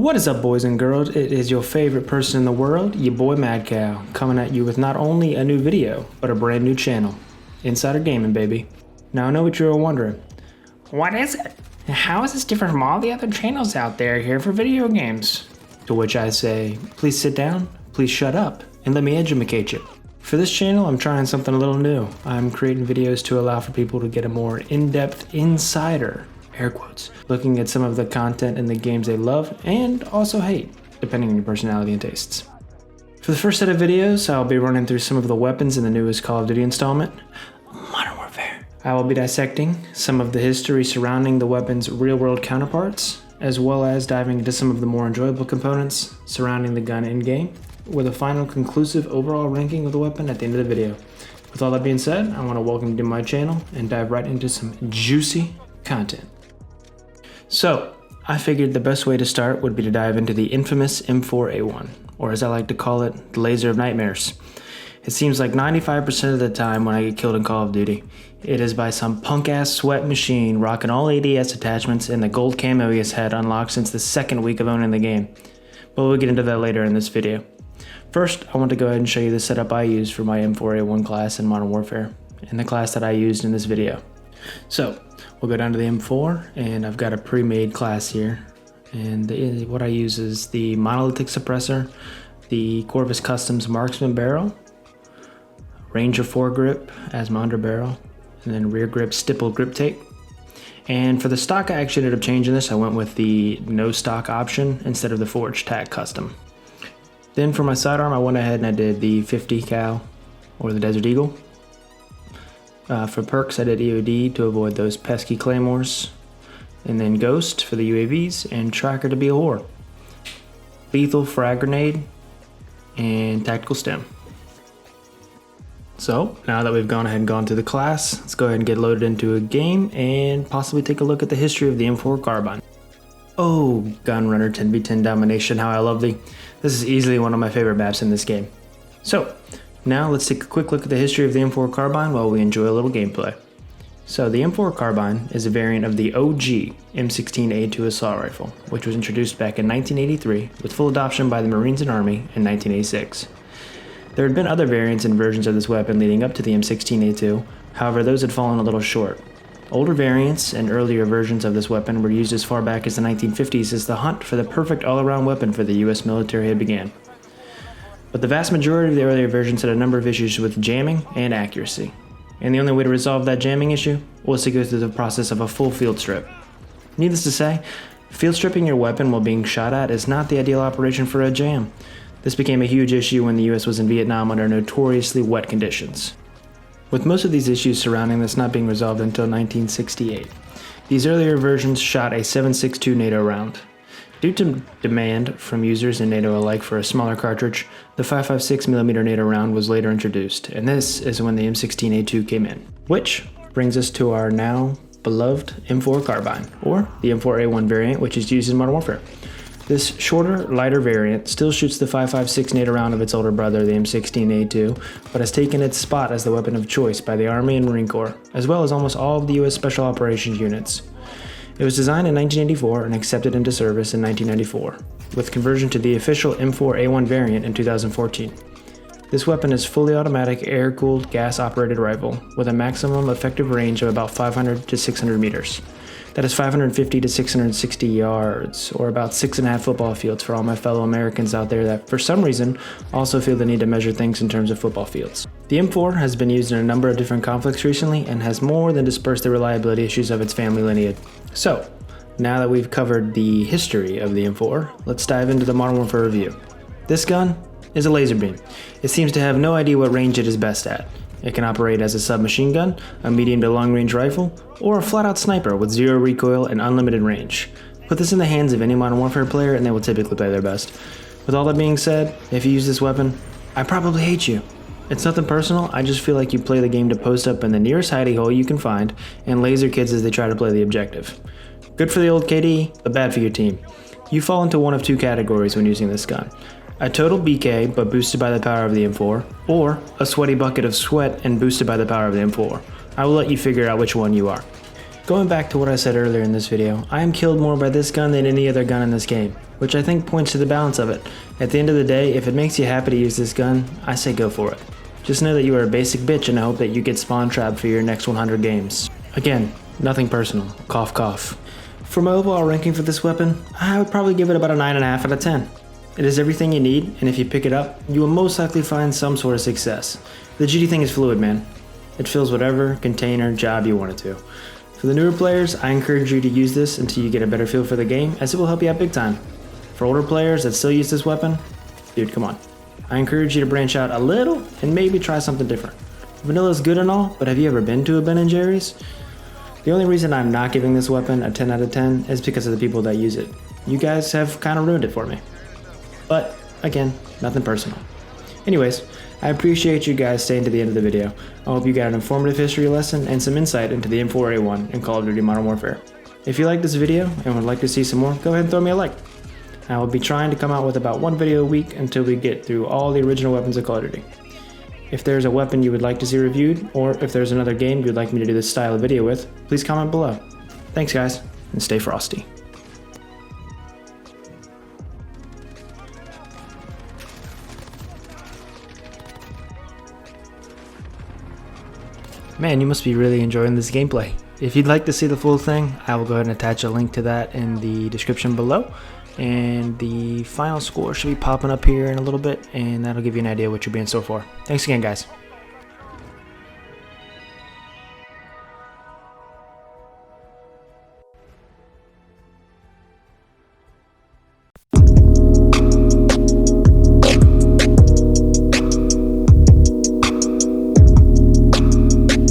What is up, boys and girls? It is your favorite person in the world, your boy Mad Cow, coming at you with not only a new video, but a brand new channel. Insider Gaming, baby. Now I know what you're all wondering. What is it? How is this different from all the other channels out there here for video games? To which I say, please sit down, please shut up, and let me educate you. For this channel, I'm trying something a little new. I'm creating videos to allow for people to get a more in-depth insider, air quotes, looking at some of the content in the games they love and also hate, depending on your personality and tastes. For the first set of videos, I'll be running through some of the weapons in the newest Call of Duty installment, Modern Warfare. I will be dissecting some of the history surrounding the weapon's real-world counterparts, as well as diving into some of the more enjoyable components surrounding the gun in-game, with a final conclusive overall ranking of the weapon at the end of the video. With all that being said, I want to welcome you to my channel and dive right into some juicy content. So, I figured the best way to start would be to dive into the infamous M4A1, or as I like to call it, the laser of nightmares. It seems like 95% of the time when I get killed in Call of Duty, it is by some punk-ass sweat machine rocking all ADS attachments and the gold camo he has had unlocked since the second week of owning the game. But we'll get into that later in this video. First, I want to go ahead and show you the setup I used for my M4A1 class in Modern Warfare, and the class that I used in this video. So, we'll go down to the M4, and I've got a pre-made class here. And what I use is the monolithic suppressor, the Corvus Customs marksman barrel, Ranger foregrip as my underbarrel, and then rear grip stipple grip tape. And for the stock, I actually ended up changing this. I went with the no stock option instead of the forged tack custom. Then for my sidearm, I went ahead and I did the 50 cal or the Desert Eagle. For perks, I did EOD to avoid those pesky claymores, and then Ghost for the UAVs, and Tracker to be a whore. Lethal frag grenade, and tactical stem. So, now that we've gone ahead and gone through the class, let's go ahead and get loaded into a game and possibly take a look at the history of the M4 carbine. Oh, Gunrunner 10v10 domination, how I love thee. This is easily one of my favorite maps in this game. So, now let's take a quick look at the history of the M4 carbine while we enjoy a little gameplay. So the M4 carbine is a variant of the OG M16A2 assault rifle, which was introduced back in 1983 with full adoption by the Marines and Army in 1986. There had been other variants and versions of this weapon leading up to the M16A2, however those had fallen a little short. Older variants and earlier versions of this weapon were used as far back as the 1950s as the hunt for the perfect all-around weapon for the US military had began. But the vast majority of the earlier versions had a number of issues with jamming and accuracy. And the only way to resolve that jamming issue was to go through the process of a full field strip. Needless to say, field stripping your weapon while being shot at is not the ideal operation for a jam. This became a huge issue when the US was in Vietnam under notoriously wet conditions, with most of these issues surrounding this not being resolved until 1968. These earlier versions shot a 7.62 NATO round. Due to demand from users and NATO alike for a smaller cartridge, the 5.56mm NATO round was later introduced, and this is when the M16A2 came in. Which brings us to our now beloved M4 carbine, or the M4A1 variant, which is used in Modern Warfare. This shorter, lighter variant still shoots the 5.56 NATO round of its older brother, the M16A2, but has taken its spot as the weapon of choice by the Army and Marine Corps, as well as almost all of the US Special Operations units. It was designed in 1984 and accepted into service in 1994, with conversion to the official M4A1 variant in 2014. This weapon is fully automatic, air-cooled, gas-operated rifle with a maximum effective range of about 500 to 600 meters. That is 550 to 660 yards, or about 6.5 football fields for all my fellow Americans out there that, for some reason, also feel the need to measure things in terms of football fields. The M4 has been used in a number of different conflicts recently and has more than dispersed the reliability issues of its family lineage. So, now that we've covered the history of the M4, let's dive into the Modern Warfare review. This gun is a laser beam. It seems to have no idea what range it is best at. It can operate as a submachine gun, a medium to long range rifle, or a flat out sniper with zero recoil and unlimited range. Put this in the hands of any Modern Warfare player and they will typically play their best. With all that being said, if you use this weapon, I probably hate you. It's nothing personal, I just feel like you play the game to post up in the nearest hidey hole you can find and laser kids as they try to play the objective. Good for the old KD, but bad for your team. You fall into one of two categories when using this gun. A total BK but boosted by the power of the M4, or a sweaty bucket of sweat and boosted by the power of the M4. I will let you figure out which one you are. Going back to what I said earlier in this video, I am killed more by this gun than any other gun in this game, which I think points to the balance of it. At the end of the day, if it makes you happy to use this gun, I say go for it. Just know that you are a basic bitch and I hope that you get spawn trapped for your next 100 games. Again, nothing personal, cough cough. For my overall ranking for this weapon, I would probably give it about a 9.5 out of 10. It is everything you need, and if you pick it up, you will most likely find some sort of success. The GD thing is fluid, man. It fills whatever container job you want it to. For the newer players, I encourage you to use this until you get a better feel for the game, as it will help you out big time. For older players that still use this weapon, dude, come on. I encourage you to branch out a little and maybe try something different. Vanilla is good and all, but have you ever been to a Ben & Jerry's? The only reason I'm not giving this weapon a 10 out of 10 is because of the people that use it. You guys have kind of ruined it for me. But, again, nothing personal. Anyways, I appreciate you guys staying to the end of the video. I hope you got an informative history lesson and some insight into the M4A1 in Call of Duty Modern Warfare. If you like this video and would like to see some more, go ahead and throw me a like. I will be trying to come out with about one video a week until we get through all the original weapons of Call of Duty. If there's a weapon you would like to see reviewed, or if there's another game you'd like me to do this style of video with, please comment below. Thanks guys, and stay frosty. Man, you must be really enjoying this gameplay. If you'd like to see the full thing, I will go ahead and attach a link to that in the description below. And the final score should be popping up here in a little bit, and that'll give you an idea what you're being in store for. Thanks again, guys.